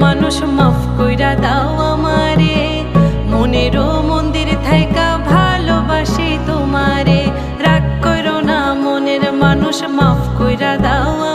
মানুষ মাফ কইরা দাও আমারে, মনেরও মন্দির থাইকা ভালোবাসি তোমারে। রাগ কইরো না মনের মানুষ, মাফ কইরা দাও